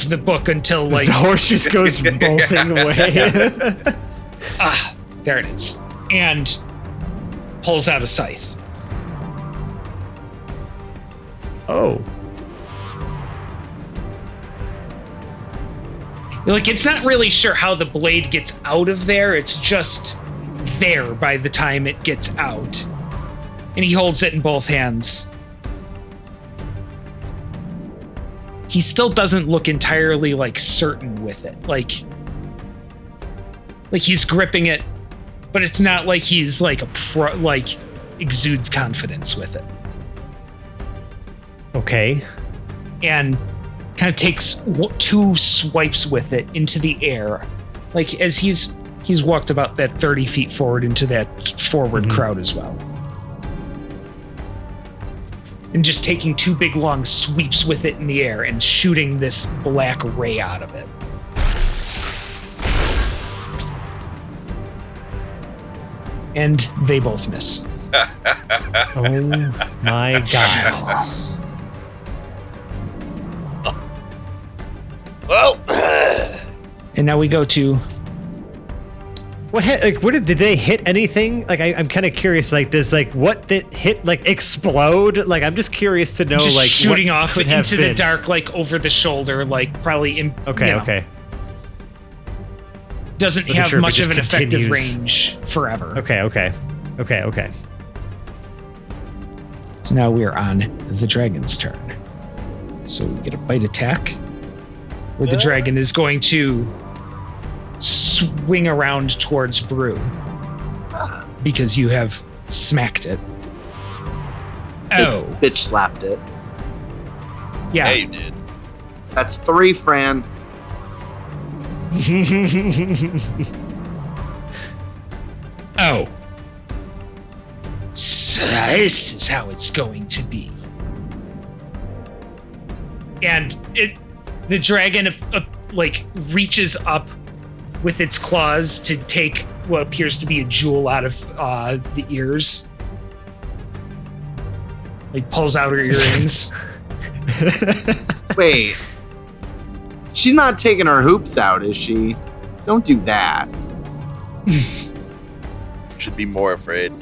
the book until like the horse just goes bolting away. There it is. And pulls out a scythe. Oh. Like, it's not really sure how the blade gets out of there. It's just there by the time it gets out. And he holds it in both hands. He still doesn't look entirely, like, certain with it. Like he's gripping it, but it's not like he's, like, exudes confidence with it. Okay. And kind of takes two swipes with it into the air. Like, as he's walked about that 30 feet forward into that forward crowd as well. And just taking two big long sweeps with it in the air and shooting this black ray out of it. And they both miss. Oh my god. Well, now we go to What did they hit anything? Like I'm kind of curious. Like does what that hit explode? Like I'm just curious to know just shooting what off could have into been. the dark, over the shoulder, probably. Okay. Doesn't Wasn't have sure if it much of just an effective continues. range forever. Okay. So now we're on the dragon's turn. So we get a bite attack, where the dragon is going to swing around towards Brew because you have smacked it. Oh, Bitch slapped it. yeah. Yeah, you did. That's 3, Fran. Oh. So this is how it's going to be. And the dragon reaches up with its claws to take what appears to be a jewel out of the ears. Pulls out her earrings. Wait. She's not taking her hoops out, is she? Don't do that. Should be more afraid.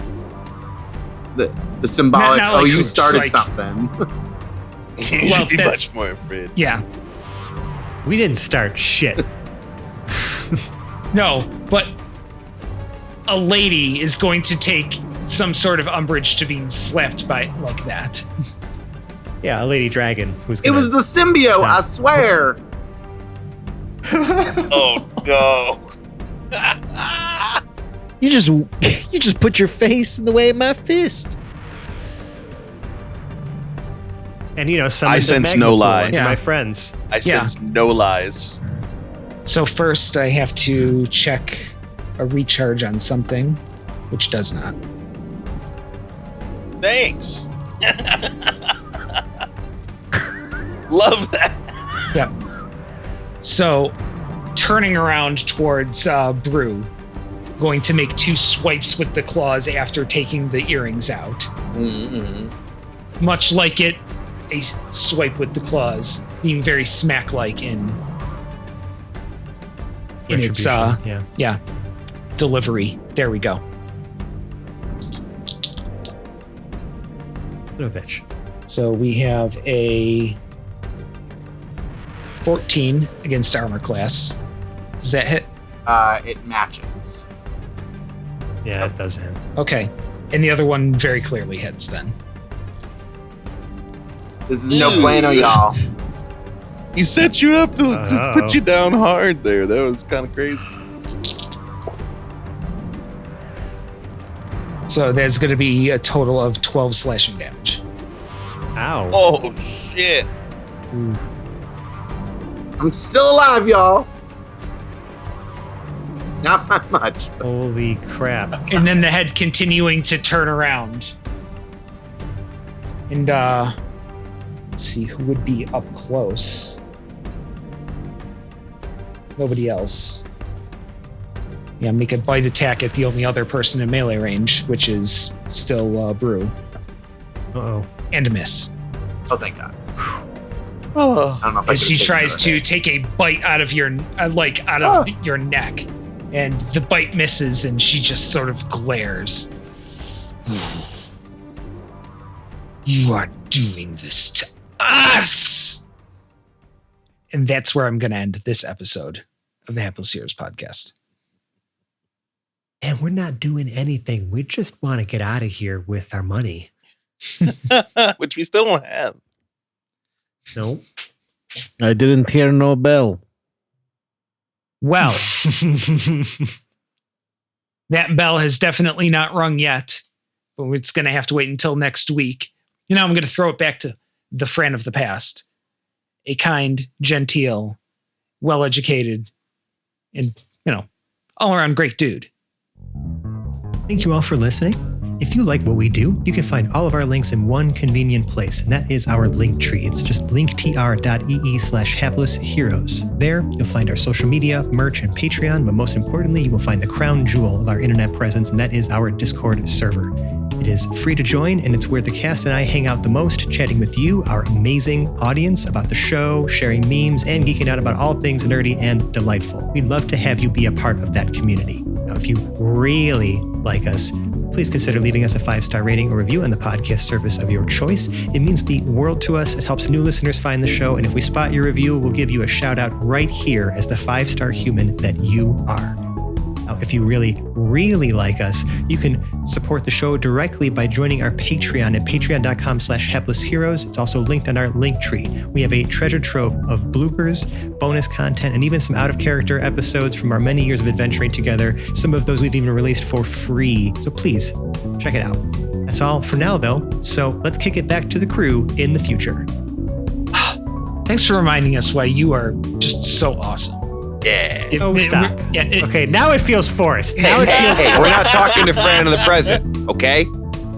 The symbolic, Not like you hoops, started something. You Well, should be that's- much more afraid. Yeah. We didn't start shit. No, but a lady is going to take some sort of umbrage to being slapped by like that. Yeah, a lady dragon who's. It was the symbiote, Yeah. I swear. Oh no. You just put your face in the way of my fist. And some. I sense no lie. Yeah. My friends. I sense no lies. So first I have to check a recharge on something, which does not. Thanks. Love that. Yep. So turning around towards Brew, going to make 2 swipes with the claws after taking the earrings out. Mm-mm. Much like a swipe with the claws, being very smack-like in its yeah. delivery. There we go. Little bitch. So we have a 14 against armor class. Does that hit? It matches. Yeah, it does hit. Okay. And the other one very clearly hits then. This is no bueno, y'all. He set you up to Oh. put you down hard there. That was kind of crazy. So there's going to be a total of 12 slashing damage. Ow. Oh shit. I'm still alive, y'all. Not by much. But Holy crap. And then the head continuing to turn around. And let's see who would be up close. Nobody else. Yeah, make a bite attack at the only other person in melee range, which is still Brew. Uh-oh. And a miss. oh, thank God. Oh. I don't know if I As could've she taken tries her to head. take a bite out of your your neck, and the bite misses, and she just sort of glares. You are doing this to us, and that's where I'm going to end this episode of the Hapless Heroes podcast. And we're not doing anything. We just want to get out of here with our money. Which we still don't have. Nope. I didn't hear no bell. Well, that bell has definitely not rung yet, but it's going to have to wait until next week. I'm going to throw it back to the Fran of the past. A kind, genteel, well-educated, and, all-around great dude. Thank you all for listening. If you like what we do, you can find all of our links in one convenient place, and that is our link tree. It's just linktr.ee/haplessheroes. There, you'll find our social media, merch, and Patreon, but most importantly, you will find the crown jewel of our internet presence, and that is our Discord server. It It is free to join, and it's where the cast and I hang out the most, chatting with you, our amazing audience, about the show, sharing memes, and geeking out about all things nerdy and delightful. We'd love to have you be a part of that community. Now, if you really like us, please consider leaving us a 5-star rating or review on the podcast service of your choice. It means the world to us. It helps new listeners find the show, and if we spot your review, we'll give you a shout out right here as the 5-star human that you are. Now, if you really, really like us, you can support the show directly by joining our Patreon at patreon.com/haplessheroes. It's also linked on our link tree. We have a treasure trove of bloopers, bonus content, and even some out-of-character episodes from our many years of adventuring together. Some of those we've even released for free. So please, check it out. That's all for now, though. So let's kick it back to the crew in the future. Thanks for reminding us why you are just so awesome. Yeah. Stop. Okay, now it feels forced. Now it feels Hey, we're not talking to Fran of the present, okay?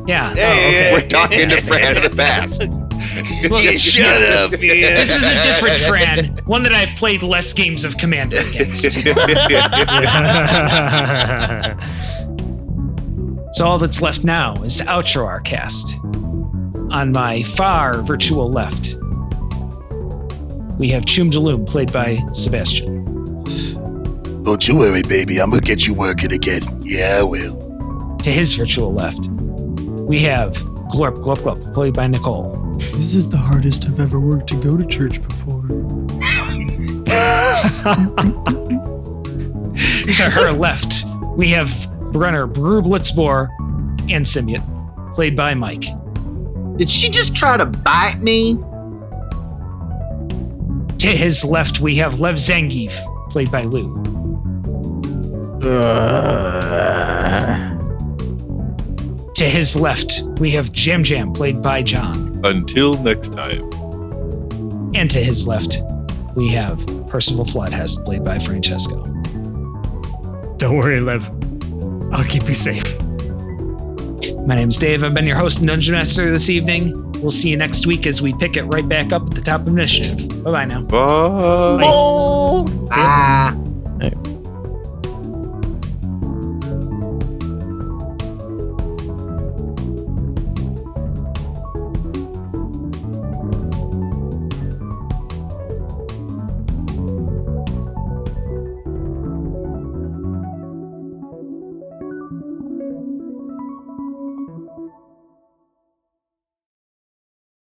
Yeah. We're talking to Fran of the past. Well, Shut up, man. this is a different Fran, one that I've played less games of Commander against. So all that's left now is to outro our cast. On my far virtual left, we have Choom Jaloom, played by Sebastian. Don't you worry, baby. I'm gonna get you working again. Yeah, I will. To his virtual left, we have Glorp Glop Glop, played by Nicole. This is the hardest I've ever worked to go to church before. To her left, we have Brenner Brew Blitzboar and Simiot, played by Mike. Did she just try to bite me? To his left, we have Lev Zangief, played by Lou. To his left, we have Jam Jam, played by John. Until next time. And to his left, we have Percival Floodhest, played by Francesco. Don't worry, Lev. I'll keep you safe. My name's Dave. I've been your host and Dungeon Master this evening. We'll see you next week as we pick it right back up at the top of initiative. Bye-bye now. Bye. Ah.